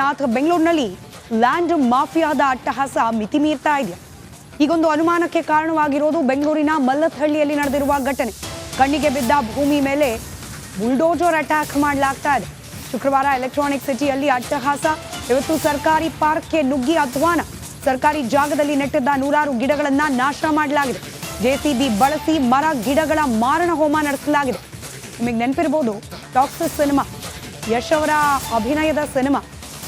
ನಾಥ ಬೆಂಗಳೂರಿನಲ್ಲಿ ಲ್ಯಾಂಡ್ ಮಾಫಿಯಾದ ಅಟ್ಟಹಾಸ ಮಿತಿ ಮೀರ್ತಾ ಇದೆ. ಹೀಗೊಂದು ಅನುಮಾನಕ್ಕೆ ಕಾರಣವಾಗಿರೋದು ಬೆಂಗಳೂರಿನ ಮಲ್ಲಥಹಳ್ಳಿಯಲ್ಲಿ ನಡೆದಿರುವ ಘಟನೆ. ಕಣ್ಣಿಗೆ ಬಿದ್ದ ಭೂಮಿ ಮೇಲೆ ಬುಲ್ಡೋಜರ್ ಅಟ್ಯಾಕ್ ಮಾಡಲಾಗ್ತಾ ಇದೆ. ಶುಕ್ರವಾರ ಎಲೆಕ್ಟ್ರಾನಿಕ್ ಸಿಟಿಯಲ್ಲಿ ಅಟ್ಟಹಾಸ. ಇವತ್ತು ಸರ್ಕಾರಿ ಪಾರ್ಕ್ಗೆ ನುಗ್ಗಿ ಅಧ್ವಾನ. ಸರ್ಕಾರಿ ಜಾಗದಲ್ಲಿ ನೆಟ್ಟಿದ್ದ ನೂರಾರು ಗಿಡಗಳನ್ನ ನಾಶ ಮಾಡಲಾಗಿದೆ. ಜೆಸಿಬಿ ಬಳಸಿ ಮರ ಗಿಡಗಳ ಮಾರಣ ಹೋಮ ನಡೆಸಲಾಗಿದೆ. ನಿಮಗೆ ನೆನಪಿರ್ಬೋದು, ಟಾಕ್ಸಿಸ್ ಸಿನಿಮಾ, ಯಶ್ ಅವರ ಅಭಿನಯದ ಸಿನಿಮಾ.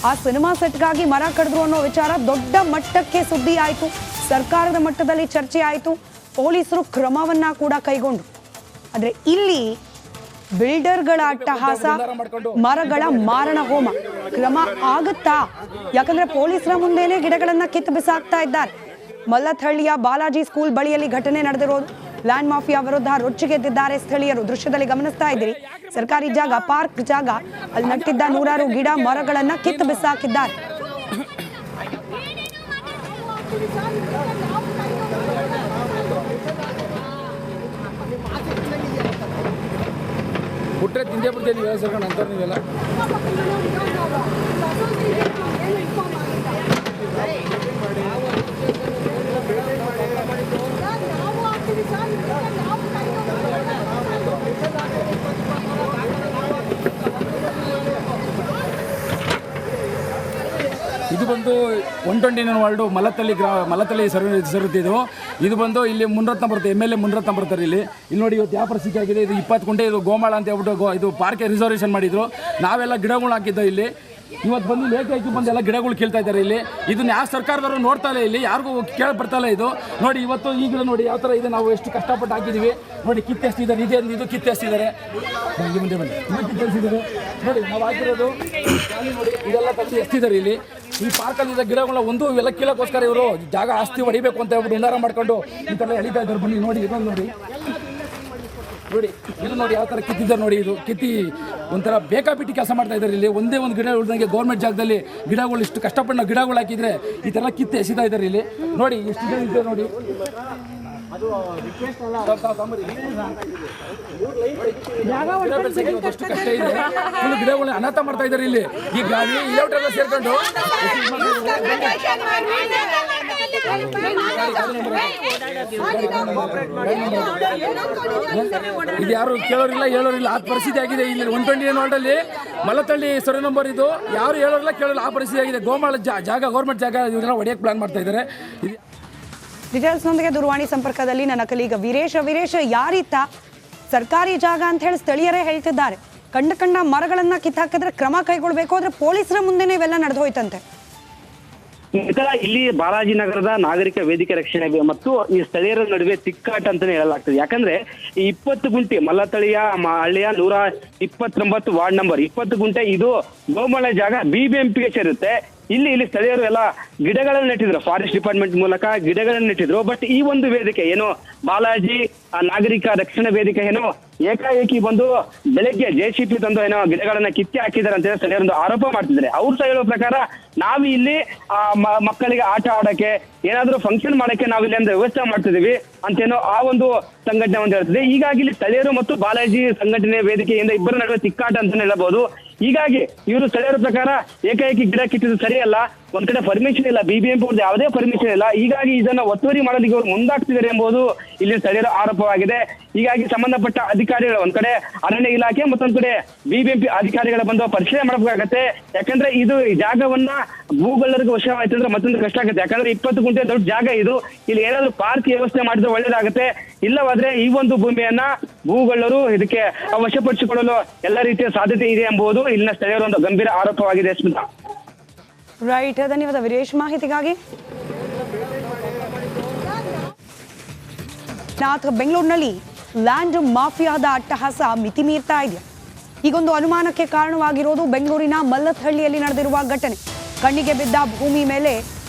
ಆ ಸಿನಿಮಾ ಸೆಟ್ಗಾಗಿ ಮರ ಕಡಿದ್ರು ಅನ್ನೋ ವಿಚಾರ ದೊಡ್ಡ ಮಟ್ಟಕ್ಕೆ ಸುದ್ದಿ ಆಯಿತು. ಸರ್ಕಾರದ ಮಟ್ಟದಲ್ಲಿ ಚರ್ಚೆ ಆಯಿತು. ಪೊಲೀಸರು ಕ್ರಮವನ್ನ ಕೂಡ ಕೈಗೊಂಡ್ರು. ಆದರೆ ಇಲ್ಲಿ ಬಿಲ್ಡರ್ಗಳ ಅಟ್ಟಹಾಸ, ಮರಗಳ ಮಾರಣ ಹೋಮ. ಕ್ರಮ ಆಗುತ್ತಾ? ಯಾಕಂದ್ರೆ ಪೊಲೀಸರ ಮುಂದೆನೆ ಗಿಡಗಳನ್ನ ಕಿತ್ತು ಬಿಸಾಕ್ತಾ ಇದ್ದಾರೆ. ಮಲ್ಲಥಹಳ್ಳಿಯ ಬಾಲಾಜಿ ಸ್ಕೂಲ್ ಬಳಿಯಲ್ಲಿ ಘಟನೆ ನಡೆದಿರೋದು. ಲ್ಯಾಂಡ್ ಮಾಫಿಯಾ ವಿರುದ್ಧ ರೊಚ್ಚಿಗೆದ್ದಿದ್ದಾರೆ ಸ್ಥಳೀಯರು. ದೃಶ್ಯದಲ್ಲಿ ಗಮನಿಸ್ತಾ ಇದ್ದೀರಿ. ಸರ್ಕಾರಿ ಜಾಗ, ಪಾರ್ಕ್ ಜಾಗ, ಅಲ್ಲಿ ನಟ್ಟಿದ್ದ ನೂರಾರು ಗಿಡ ಮರಗಳನ್ನ ಕಿತ್ತು ಬಿಸಾಕಿದ್ದಾರೆ. ಬಿಟ್ರೆ ತಿಂದೇ ಬಿಡ್ತೇನೆ ನೀವು ಸರ್ಕೊಂಡು ಅಂತಾರೆ ನೀವೆಲ್ಲ. ಇದು ಬಂದು 129 ವಾರ್ಡು ಮಲ್ಲಥಹಳ್ಳಿ ಸರುತ್ತೆ. ಇದು ಬಂದು ಇಲ್ಲಿ ಮುನ್ರತ್ನ ಬರುತ್ತೆ, MLA ಮುನ್ರತ್ನ ಬರ್ತಾರೆ ಇಲ್ಲಿ ನೋಡಿ. ಇವತ್ತು ಯಾವ ಪರಿಸ್ಥಿತಿ ಆಗಿದೆ, ಇದು 20 ಗುಂಟೆ ಇದು ಗೋಮಾಳ ಅಂತ ಹೇಳ್ಬಿಟ್ಟು ಇದು ಪಾರ್ಕ್ಗೆ ರಿಸರ್ವೇಷನ್ ಮಾಡಿದ್ರು. ನಾವೆಲ್ಲ ಗಿಡಗಳು ಹಾಕಿದ್ದ ಇಲ್ಲಿ. ಇವತ್ತು ಬಂದು ಲೇಖಾಯ್ತು ಬಂದು ಎಲ್ಲ ಗಿಡಗಳು ಕೇಳ್ತಾ ಇದ್ದಾರೆ ಇಲ್ಲಿ. ಇದನ್ನ ಯಾವ ಸರ್ಕಾರದವರು ನೋಡ್ತಾ ಇಲ್ಲ, ಇಲ್ಲಿ ಯಾರಿಗೂ ಕೇಳಿ ಬರ್ತಾ ಇಲ್ಲ ಇದು ನೋಡಿ. ಇವತ್ತು ಈಗಲೂ ನೋಡಿ ಯಾವ ಥರ ಇದೆ, ನಾವು ಎಷ್ಟು ಕಷ್ಟಪಟ್ಟು ಹಾಕಿದ್ದೀವಿ ನೋಡಿ. ಕಿತ್ತೆಸ್ತಿದ್ದಾರೆ, ಇದು ಕಿತ್ತೆಸ್ತಿದ್ದಾರೆ, ಮುಂದೆ ಬನ್ನಿ, ಇದು ಕಿತ್ತೆಸ್ತಿದ್ದಾರೆ ನೋಡಿ. ನಾವು ಹಾಕಿರೋದು ನೋಡಿ, ಇದೆಲ್ಲ ತಂದು ಎಸ್ತಿದ್ದಾರೆ ಇಲ್ಲಿ. ಈ ಪಾರ್ಕಲ್ಲಿದ್ದ ಗಿಡಗಳನ್ನ ಒಂದು ಇವೆಲ್ಲ ಕೀಳಕ್ಕೋಸ್ಕರ ಇವರು ಜಾಗ ಆಸ್ತಿ ಹೊಡಿಬೇಕು ಅಂತ ಹೇಳ್ಬಿಟ್ಟು ಹುನ್ನಾರ ಮಾಡ್ಕೊಂಡು ಈ ಥರ ಎಳಿತಾ ಇದ್ದಾರೆ. ಬನ್ನಿ ನೋಡಿ, ಇದೊಂದು ನೋಡಿ ನೋಡಿ, ಇದು ನೋಡಿ ಯಾವ ಥರ ಕಿತ್ತಿದ್ದಾರೆ ನೋಡಿ. ಇದು ಕಿತ್ತಿ ಒಂಥರ ಬೇಕಾಬಿಟ್ಟಿ ಕೆಲಸ ಮಾಡ್ತಾ ಇದ್ದಾರೆ ಇಲ್ಲಿ. ಒಂದೇ ಒಂದು ಗಿಡ ಉಳಿದಂಗೆ ಗೌರ್ಮೆಂಟ್ ಜಾಗದಲ್ಲಿ ಗಿಡಗಳು ಇಷ್ಟು ಕಷ್ಟಪಟ್ಟು ನಾವು ಗಿಡಗಳು ಹಾಕಿದ್ರೆ ಈ ಥರ ಕಿತ್ತು ಎಸಿತಾ ಇದ್ದಾರೆ ಇಲ್ಲಿ ನೋಡಿ. ಎಷ್ಟು ಇದೆ ನೋಡಿ. ಎಷ್ಟು ಕಷ್ಟ ಇದೆ, ಗಿಡಗಳನ್ನ ಅನಾಥ ಮಾಡ್ತಾ ಇದ್ದಾರೆ ಇಲ್ಲಿ. ಈ ಗಾಡಿ ಇಲೆಲ್ಲ ಸೇರ್ಕೊಂಡು ಇದು ಯಾರು ಕೇಳೋರಿಲ್ಲ ಹೇಳೋರಿಲ್ಲ, ಆ ಪರಿಸ್ಥಿತಿ ಆಗಿದೆ ಇಲ್ಲಿ 129 ವಾರ್ಡಲ್ಲಿ ಮಲ್ಲಥಹಳ್ಳಿ ಸರ್ವೆ ನಂಬರ್. ಇದು ಯಾರು ಹೇಳೋರಿಲ್ಲ ಕೇಳೋಲ್ಲ, ಆ ಪರಿಸ್ಥಿತಿ ಆಗಿದೆ. ಗೋಮಾಳ ಜಾಗ, ಗೌರ್ಮೆಂಟ್ ಜಾಗ, ಇವರೆಲ್ಲ ಹೊಡೆಯಕ್ಕೆ ಪ್ಲಾನ್ ಮಾಡ್ತಾ ಇದ್ದಾರೆ. ಡೀಟೇಲ್ಸ್ನೊಂದಿಗೆ ದೂರವಾಣಿ ಸಂಪರ್ಕದಲ್ಲಿ ನನ್ನ ಕಲೀಗ ವೀರೇಶ್, ಯಾರೀತ ಸರ್ಕಾರಿ ಜಾಗ ಅಂತ ಹೇಳಿ ಸ್ಥಳೀಯರೇ ಹೇಳ್ತಿದ್ದಾರೆ. ಕಂಡ ಮರಗಳನ್ನ ಕಿತ್ತಾಕಿದ್ರೆ ಕ್ರಮ ಕೈಗೊಳ್ಬೇಕು, ಆದ್ರೆ ಪೊಲೀಸರ ಮುಂದೆನೇ ಇವೆಲ್ಲ ನಡೆದು ಹೋಯ್ತಂತೆ. ಇಲ್ಲಿ ಬಾಲಾಜಿ ನಗರದ ನಾಗರಿಕ ವೇದಿಕೆ ರಕ್ಷಣೆ ಮತ್ತು ಈ ಸ್ಥಳೀಯರ ನಡುವೆ ತಿಕ್ಕಾಟ ಅಂತಾನೆ ಹೇಳಲಾಗ್ತದೆ. ಯಾಕಂದ್ರೆ ಈ 20 ಗುಂಟೆ ಮಲ್ಲಥಹಳ್ಳಿಯ ಹಳ್ಳಿಯ 129 ವಾರ್ಡ್ ನಂಬರ್ 20 ಗುಂಟೆ ಇದು ಗೋಮಾಳ ಜಾಗ BBMPಗೆ ಸೇರುತ್ತೆ. ಇಲ್ಲಿ ಸ್ಥಳೀಯರು ಎಲ್ಲ ಗಿಡಗಳನ್ನು ನೆಟ್ಟಿದ್ರು, ಫಾರೆಸ್ಟ್ ಡಿಪಾರ್ಟ್ಮೆಂಟ್ ಮೂಲಕ ಗಿಡಗಳನ್ನು ನೆಟ್ಟಿದ್ರು. ಬಟ್ ಈ ಒಂದು ವೇದಿಕೆ ಏನು ಬಾಲಾಜಿ ನಾಗರಿಕ ರಕ್ಷಣಾ ವೇದಿಕೆ ಏನೋ ಏಕಾಏಕಿ ಬಂದು ಬೆಳಗ್ಗೆ JCB ತಂದು ಏನೋ ಗಿಡಗಳನ್ನ ಕಿತ್ತಿ ಹಾಕಿದ್ದಾರೆ ಅಂತ ಸ್ಥಳೀಯರೊಂದು ಆರೋಪ ಮಾಡ್ತಿದ್ದಾರೆ. ಅವ್ರು ಹೇಳೋ ಪ್ರಕಾರ ನಾವು ಇಲ್ಲಿ ಮಕ್ಕಳಿಗೆ ಆಟ ಆಡಕ್ಕೆ ಏನಾದ್ರೂ ಫಂಕ್ಷನ್ ಮಾಡಕ್ಕೆ ನಾವಿಲ್ಲಿ ಅಂದ್ರೆ ವ್ಯವಸ್ಥೆ ಮಾಡ್ತಿದೀವಿ ಅಂತೇನೋ ಆ ಒಂದು ಸಂಘಟನೆ ಒಂದು ಹೇಳ್ತದೆ. ಹೀಗಾಗಿ ಇಲ್ಲಿ ಸ್ಥಳೀಯರು ಮತ್ತು ಬಾಲಾಜಿ ಸಂಘಟನೆ ವೇದಿಕೆಯಿಂದ ಇಬ್ಬರ ನಡುವೆ ತಿಕ್ಕಾಟ ಅಂತಾನೆ ಹೇಳಬಹುದು. ಹೀಗಾಗಿ ಇವರು ಸ್ಥಳೀಯರ ಪ್ರಕಾರ ಏಕಾಏಕಿ ಗಿಡ ಕಿತ್ತಿದ್ದು ಸರಿಯಲ್ಲ, ಒಂದ್ ಕಡೆ ಪರ್ಮಿಷನ್ ಇಲ್ಲ, BBMP ಅವ್ರದ್ದು ಯಾವುದೇ ಪರ್ಮಿಷನ್ ಇಲ್ಲ. ಹೀಗಾಗಿ ಇದನ್ನ ಒತ್ತುವರಿ ಮಾಡೋದಕ್ಕೆ ಅವರು ಮುಂದಾಗ್ತಿದ್ದಾರೆ ಎಂಬುದು ಇಲ್ಲಿ ಸ್ಥಳೀಯರ ಆರೋಪವಾಗಿದೆ. ಹೀಗಾಗಿ ಸಂಬಂಧಪಟ್ಟ ಅಧಿಕಾರಿಗಳು ಒಂದ್ ಕಡೆ ಅರಣ್ಯ ಇಲಾಖೆ, ಮತ್ತೊಂದ್ ಕಡೆ BBMP ಅಧಿಕಾರಿಗಳ ಬಂದು ಪರಿಶೀಲನೆ ಮಾಡಬೇಕಾಗತ್ತೆ. ಯಾಕಂದ್ರೆ ಇದು ಈ ಜಾಗವನ್ನ ಭೂಗಳ್ಳರಿಗೆ ವಶವಾಯ್ತು ಅಂದ್ರೆ ಮತ್ತೊಂದು ಕಷ್ಟ ಆಗುತ್ತೆ. ಯಾಕಂದ್ರೆ 20 ಗುಂಟೆ ದೊಡ್ಡ ಜಾಗ ಇದು. ಇಲ್ಲಿ ಏನಾದ್ರು ಪಾರ್ಕ್ ವ್ಯವಸ್ಥೆ ಮಾಡಿದ್ರೆ ಒಳ್ಳೇದಾಗುತ್ತೆ. ಇಲ್ಲವಾದ್ರೆ ಈ ಒಂದು ಭೂಮಿಯನ್ನ ಭೂಗಳ್ಳರು ಇದಕ್ಕೆ ವಶಪಡಿಸಿಕೊಳ್ಳಲು ಎಲ್ಲ ರೀತಿಯ ಸಾಧ್ಯತೆ ಇದೆ ಎಂಬುದು ಇಲ್ಲಿನ ಸ್ಥಳೀಯರ ಒಂದು ಗಂಭೀರ ಆರೋಪವಾಗಿದೆ. ಸ್ಮಿತಾ, ರೈಟ್, ಧನ್ಯವಾದ ವೀರೇಶ್ ಮಾಹಿತಿಗಾಗಿ. ನಾಥ ಬೆಂಗಳೂರಿನಲ್ಲಿ ಲ್ಯಾಂಡ್ ಮಾಫಿಯಾದ ಅಟ್ಟಹಾಸ ಮಿತಿ ಮೀರ್ತಾ ಇದೆ. ಹೀಗೊಂದು ಅನುಮಾನಕ್ಕೆ ಕಾರಣವಾಗಿರೋದು ಬೆಂಗಳೂರಿನ ಮಲ್ಲಥಹಳ್ಳಿಯಲ್ಲಿ ನಡೆದಿರುವ ಘಟನೆ. ಕಣ್ಣಿಗೆ ಬಿದ್ದ ಭೂಮಿ ಮೇಲೆ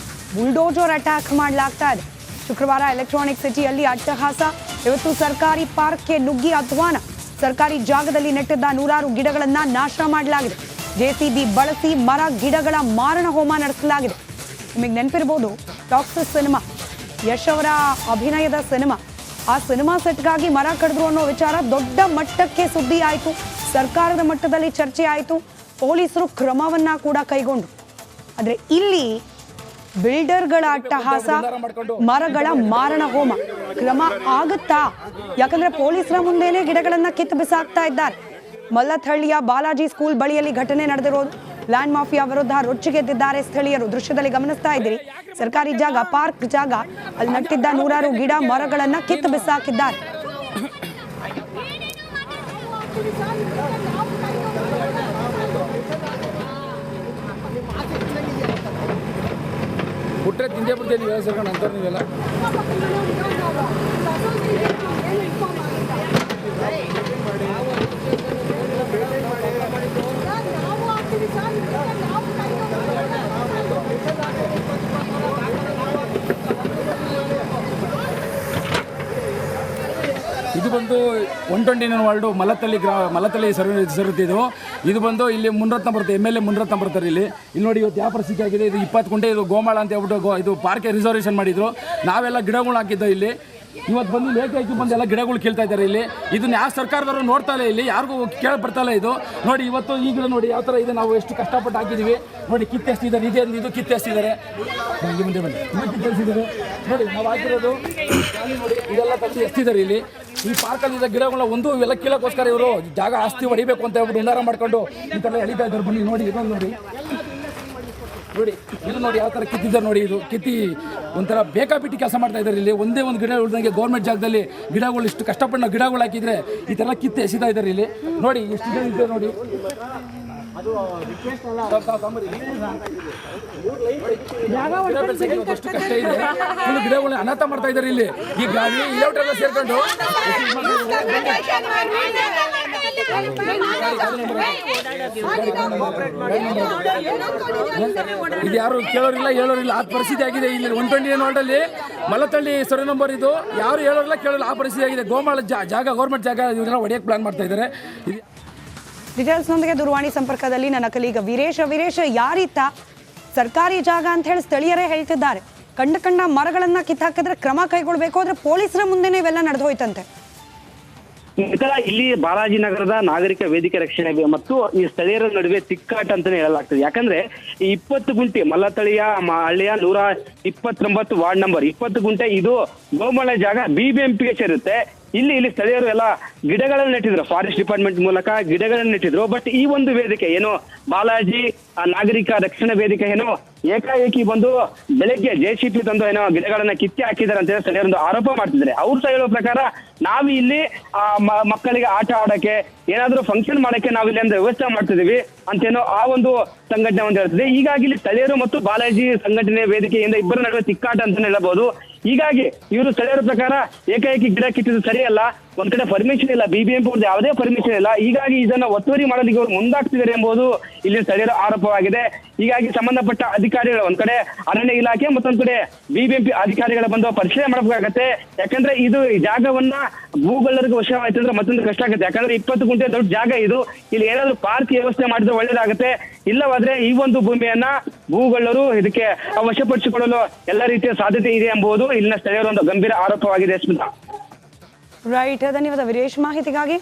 ಬುಲ್ಡೋಜರ್ ಅಟ್ಯಾಕ್ ಮಾಡಲಾಗ್ತಾ ಇದೆ. ಶುಕ್ರವಾರ ಎಲೆಕ್ಟ್ರಾನಿಕ್ ಸಿಟಿಯಲ್ಲಿ ಅಟ್ಟಹಾಸ. ಇವತ್ತು ಸರ್ಕಾರಿ ಪಾರ್ಕ್ಗೆ ನುಗ್ಗಿ ಅಧ್ವಾನ. ಸರ್ಕಾರಿ ಜಾಗದಲ್ಲಿ ನೆಟ್ಟಿದ್ದ ನೂರಾರು ಗಿಡಗಳನ್ನ ನಾಶ ಮಾಡಲಾಗಿದೆ. JCB ಬಳಸಿ ಮರ ಗಿಡಗಳ ಮಾರಣ ಹೋಮ ನಡೆಸಲಾಗಿದೆ. ನಿಮಗೆ ನೆನಪಿರ್ಬೋದು, ಟಾಕ್ಸಿಸ್ ಸಿನಿಮಾ, ಯಶ್ ಅವರ ಅಭಿನಯದ ಸಿನಿಮಾ. ಆ ಸಿನಿಮಾ ಸೆಟ್ಗಾಗಿ ಮರ ಕಡಿದ್ರು ಅನ್ನೋ ವಿಚಾರ ದೊಡ್ಡ ಮಟ್ಟಕ್ಕೆ ಸುದ್ದಿ ಆಯಿತು. ಸರ್ಕಾರದ ಮಟ್ಟದಲ್ಲಿ ಚರ್ಚೆ ಆಯಿತು. ಪೊಲೀಸರು ಕ್ರಮವನ್ನ ಕೂಡ ಕೈಗೊಂಡ್ರು. ಆದರೆ ಇಲ್ಲಿ ಬಿಲ್ಡರ್ಗಳ ಅಟ್ಟಹಾಸ, ಮರಗಳ ಮಾರಣ ಹೋಮ ಕ್ರಮ ಆಗುತ್ತಾ? ಯಾಕಂದ್ರೆ ಪೊಲೀಸರ ಮುಂದೆನೇ ಗಿಡಗಳನ್ನ ಕಿತ್ತು ಬಿಸಾಕ್ತಾ ಇದ್ದಾರೆ. ಮಲ್ಲಥಹಳ್ಳಿಯ ಬಾಲಾಜಿ ಸ್ಕೂಲ್ ಬಳಿಯಲ್ಲಿ ಘಟನೆ ನಡೆದಿರೋದು. ಲ್ಯಾಂಡ್ ಮಾಫಿಯಾ ವಿರುದ್ಧ ರೊಚ್ಚಿಗೆದ್ದಿದ್ದಾರೆ ಸ್ಥಳೀಯರು. ದೃಶ್ಯದಲ್ಲಿ ಗಮನಿಸ್ತಾ ಇದ್ದೀರಿ, ಸರ್ಕಾರಿ ಜಾಗ, ಪಾರ್ಕ್ ಜಾಗ, ಅಲ್ಲಿ ನಟ್ಟಿದ್ದ ನೂರಾರು ಗಿಡ ಮರಗಳನ್ನ ಕಿತ್ತು ಬಿಸಾಕಿದ್ದಾರೆ. ಬಿಟ್ರೆ ತಿಂದೇ ಬಿಡ್ತೇನೆ ನೀವು ಸೇರ್ಕೊಂಡು ಅಂತಾರೆ ನೀವೆಲ್ಲ. ಇದು ಬಂದು 129 ವಾರ್ಡು ಮಲ್ಲತ್ತಳ್ಳಿ ಸರುತ್ತಿದ್ದು. ಇದು ಬಂದು ಇಲ್ಲಿ ಮುನ್ರತ್ನ ಬರುತ್ತೆ, MLA ಮುನ್ರತ್ನ ಬರ್ತಾರೆ ಇಲ್ಲಿ ನೋಡಿ. ಇವತ್ತು ಯಾವ ಪರಿಸ್ಥಿತಿ ಆಗಿದೆ, ಇದು 20 ಗುಂಟೆ ಇದು ಗೋಮಾಳ ಅಂತ ಹೇಳ್ಬಿಟ್ಟು ಇದು ಪಾರ್ಕ್ಗೆ ರಿಸರ್ವೇಷನ್ ಮಾಡಿದ್ರು. ನಾವೆಲ್ಲ ಗಿಡಗಳು ಹಾಕಿದ್ದೋ ಇಲ್ಲಿ. ಇವತ್ತು ಬಂದು ಲೇಖಿ ಬಂದು ಎಲ್ಲ ಗಿಡಗಳು ಕೇಳ್ತಾ ಇದ್ದಾರೆ ಇಲ್ಲಿ. ಇದನ್ನ ಯಾವ ಸರ್ಕಾರದವರು ನೋಡ್ತಾ ಇಲ್ಲ, ಇಲ್ಲಿ ಯಾರಿಗೂ ಕೇಳ ಬರ್ತಾ ಇಲ್ಲ ಇದು. ನೋಡಿ ಇವತ್ತು ಈ ಗಿಡ ನೋಡಿ ಯಾವ ಥರ ಇದೆ, ನಾವು ಎಷ್ಟು ಕಷ್ಟಪಟ್ಟು ಹಾಕಿದ್ದೀವಿ ನೋಡಿ. ಕಿತ್ತೆಸ್ತಿದ್ದಾರೆ, ಇದು ಕಿತ್ತೆಸ್ತಿದ್ದಾರೆ, ಮುಂದೆ ಬನ್ನಿ, ಕಿತ್ತೆಸ್ತಿದ್ದಾರೆ ನೋಡಿ. ನಾವು ಹಾಕಿರೋದು ನೋಡಿ, ಇದೆಲ್ಲ ತಂದು ಎಸ್ತಿದ್ದಾರೆ ಇಲ್ಲಿ. ಈ ಪಾರ್ಕಲ್ಲಿದ್ದ ಗಿಡಗಳನ್ನ ಒಂದು ಇವೆಲ್ಲ ಕೀಳಕ್ಕೋಸ್ಕರ ಇವರು ಜಾಗ ಆಸ್ತಿ ಹೊಡಿಬೇಕು ಅಂತ ಹೇಳ್ಬಿಟ್ಟು ಹುನ್ನಾರ ಮಾಡ್ಕೊಂಡು ಈ ಥರ ಎಳಿತಾ ಇದ್ದಾರೆ. ಬನ್ನಿ ನೋಡಿ, ಇದೊಂದು ನೋಡಿ ನೋಡಿ, ಇದು ನೋಡಿ ಯಾವ ಥರ ಕಿತ್ತಿದ್ದಾರೆ ನೋಡಿ. ಇದು ಕಿತ್ತಿ ಒಂಥರ ಬೇಕಾಬಿಟ್ಟಿ ಕೆಲಸ ಮಾಡ್ತಾ ಇದ್ದಾರೆ ಇಲ್ಲಿ. ಒಂದೇ ಒಂದು ಗಿಡ ಉಳಿದಂಗೆ ಗೌರ್ಮೆಂಟ್ ಜಾಗದಲ್ಲಿ ಗಿಡಗಳು ಇಷ್ಟು ಕಷ್ಟಪಟ್ಟು ಗಿಡಗಳು ಹಾಕಿದ್ರೆ ಈ ಥರ ಕಿತ್ತು ಎಸಿತಾ ಇದ್ದಾರೆ ಇಲ್ಲಿ ನೋಡಿ. ಎಷ್ಟು ಗಿಡ ಇದೆ ನೋಡಿ. ಎಷ್ಟು ಕಷ್ಟ ಇದೆ, ಗಿಡಗಳನ್ನ ಅನಾಥ ಮಾಡ್ತಾ ಇದ್ದಾರೆ ಇಲ್ಲಿ. ಈಗ ಲೇಔಟೆಲ್ಲ ಸೇರ್ಕೊಂಡು ಇದು ಯಾರು ಕೇಳೋರಿಲ್ಲ ಹೇಳೋರಿಲ್ಲ, ಆ ಪರಿಸ್ಥಿತಿ ಆಗಿದೆ ಇಲ್ಲಿ 129 ವಾರ್ಡಲ್ಲಿ ಮಲ್ಲತ್ತಳ್ಳಿ ಸರ್ವೆ ನಂಬರ್. ಇದು ಯಾರು ಹೇಳೋರಿಲ್ಲ ಕೇಳೋಲ್ಲ, ಆ ಪರಿಸ್ಥಿತಿ ಆಗಿದೆ. ಗೋಮಾಳ ಜಾಗ, ಗೌರ್ಮೆಂಟ್ ಜಾಗ, ಇವರೆಲ್ಲ ಹೊಡೆಯಕ್ಕೆ ಪ್ಲಾನ್ ಮಾಡ್ತಾ ಇದ್ದಾರೆ. ಡೀಟೇಲ್ಸ್ನೊಂದಿಗೆ ದೂರವಾಣಿ ಸಂಪರ್ಕದಲ್ಲಿ ನನ್ನ ಕಲೀಗ ವೀರೇಶ, ಯಾರಿತ್ತ ಸರ್ಕಾರಿ ಜಾಗ ಅಂತ ಹೇಳಿ ಸ್ಥಳೀಯರೇ ಹೇಳ್ತಿದ್ದಾರೆ. ಕಂಡ ಮರಗಳನ್ನ ಕಿತ್ತಾಕಿದ್ರೆ ಕ್ರಮ ಕೈಗೊಳ್ಬೇಕು, ಆದ್ರೆ ಪೊಲೀಸರ ಮುಂದೆನೇ ಇವೆಲ್ಲ ನಡೆದು ಹೋಯ್ತಂತೆ. ಇಲ್ಲಿ ಬಾಲಾಜಿ ನಗರದ ನಾಗರಿಕ ವೇದಿಕೆ ರಕ್ಷಣೆ ಮತ್ತು ಈ ಸ್ಥಳೀಯರ ನಡುವೆ ತಿಕ್ಕಾಟ ಅಂತಾನೆ ಹೇಳಲಾಗ್ತದೆ. ಯಾಕಂದ್ರೆ ಈ 20 ಗುಂಟೆ ಮಲ್ಲತ್ತಳಿಯ ಹಳ್ಳಿಯ 129 ವಾರ್ಡ್ ನಂಬರ್ 20 ಗುಂಟೆ ಇದು ಗೋಮಾಳ ಜಾಗ BBMPಗೆ ಸೇರುತ್ತೆ. ಇಲ್ಲಿ ಸ್ಥಳೀಯರು ಎಲ್ಲ ಗಿಡಗಳನ್ನು ನೆಟ್ಟಿದ್ರು, ಫಾರೆಸ್ಟ್ ಡಿಪಾರ್ಟ್ಮೆಂಟ್ ಮೂಲಕ ಗಿಡಗಳನ್ನು ನೆಟ್ಟಿದ್ರು. ಬಟ್ ಈ ಒಂದು ವೇದಿಕೆ ಏನು ಬಾಲಾಜಿ ನಾಗರಿಕ ರಕ್ಷಣಾ ವೇದಿಕೆ ಏನೋ ಏಕಾಏಕಿ ಬಂದು ಬೆಳಗ್ಗೆ JCP ತಂದು ಏನೋ ಗಿಡಗಳನ್ನ ಕಿತ್ತಿ ಹಾಕಿದ್ದಾರೆ ಅಂತ ಸ್ಥಳೀಯರೊಂದು ಆರೋಪ ಮಾಡ್ತಿದ್ದಾರೆ. ಅವ್ರು ಸಹ ಹೇಳೋ ಪ್ರಕಾರ ನಾವು ಇಲ್ಲಿ ಮಕ್ಕಳಿಗೆ ಆಟ ಆಡಕ್ಕೆ ಏನಾದ್ರೂ ಫಂಕ್ಷನ್ ಮಾಡಕ್ಕೆ ನಾವು ಇಲ್ಲಿ ಅಂದ್ರೆ ವ್ಯವಸ್ಥೆ ಮಾಡ್ತಿದೀವಿ ಅಂತೇನೋ ಆ ಒಂದು ಸಂಘಟನೆ ಒಂದು ಹೇಳ್ತದೆ. ಹೀಗಾಗಿ ಇಲ್ಲಿ ಸ್ಥಳೀಯರು ಮತ್ತು ಬಾಲಾಜಿ ಸಂಘಟನೆ ವೇದಿಕೆಯಿಂದ ಇಬ್ಬರ ನಡುವೆ ತಿಕ್ಕಾಟ ಅಂತಾನೆ ಹೇಳಬಹುದು. ಹೀಗಾಗಿ ಇವರು ಸ್ಥಳೀಯರ ಪ್ರಕಾರ ಏಕಾಏಕಿ ಗಿಡ ಕಿತ್ತಿದ್ದು ಸರಿಯಲ್ಲ, ಒಂದ್ ಕಡೆ ಪರ್ಮಿಷನ್ ಇಲ್ಲ, BBMP ಅವ್ರದ್ದು ಯಾವುದೇ ಪರ್ಮಿಷನ್ ಇಲ್ಲ. ಹೀಗಾಗಿ ಇದನ್ನ ಒತ್ತುವರಿ ಮಾಡೋದಕ್ಕೆ ಅವರು ಮುಂದಾಗ್ತಿದ್ದಾರೆ ಎಂಬುದು ಇಲ್ಲಿ ಸ್ಥಳೀಯರ ಆರೋಪವಾಗಿದೆ. ಹೀಗಾಗಿ ಸಂಬಂಧಪಟ್ಟ ಅಧಿಕಾರಿಗಳು ಒಂದ್ ಕಡೆ ಅರಣ್ಯ ಇಲಾಖೆ, ಮತ್ತೊಂದ್ ಕಡೆ BBMP ಅಧಿಕಾರಿಗಳ ಬಂದು ಪರಿಶೀಲನೆ ಮಾಡಬೇಕಾಗತ್ತೆ. ಯಾಕಂದ್ರೆ ಇದು ಈ ಜಾಗವನ್ನ ಭೂಗಳ್ಳರಿಗೆ ವಶವಾಯ್ತು ಅಂದ್ರೆ ಮತ್ತೊಂದು ಕಷ್ಟ ಆಗುತ್ತೆ. ಯಾಕಂದ್ರೆ 20 ಗುಂಟೆ ದೊಡ್ಡ ಜಾಗ ಇದು. ಇಲ್ಲಿ ಏನಾದ್ರು ಪಾರ್ಕ್ ವ್ಯವಸ್ಥೆ ಮಾಡಿದ್ರೆ ಒಳ್ಳೇದಾಗುತ್ತೆ. ಇಲ್ಲವಾದ್ರೆ ಈ ಒಂದು ಭೂಮಿಯನ್ನ ಭೂಗಳ್ಳರು ಇದಕ್ಕೆ ವಶಪಡಿಸಿಕೊಳ್ಳಲು ಎಲ್ಲ ರೀತಿಯ ಸಾಧ್ಯತೆ ಇದೆ ಎಂಬುದು ಇಲ್ಲಿನ ಸ್ಥಳೀಯರ ಒಂದು ಗಂಭೀರ ಆರೋಪವಾಗಿದೆ. ಸ್ಮಿತಾ, ರೈಟ್, ಧನ್ಯವಾದ ವೀರೇಶ್ ಮಾಹಿತಿಗಾಗಿ.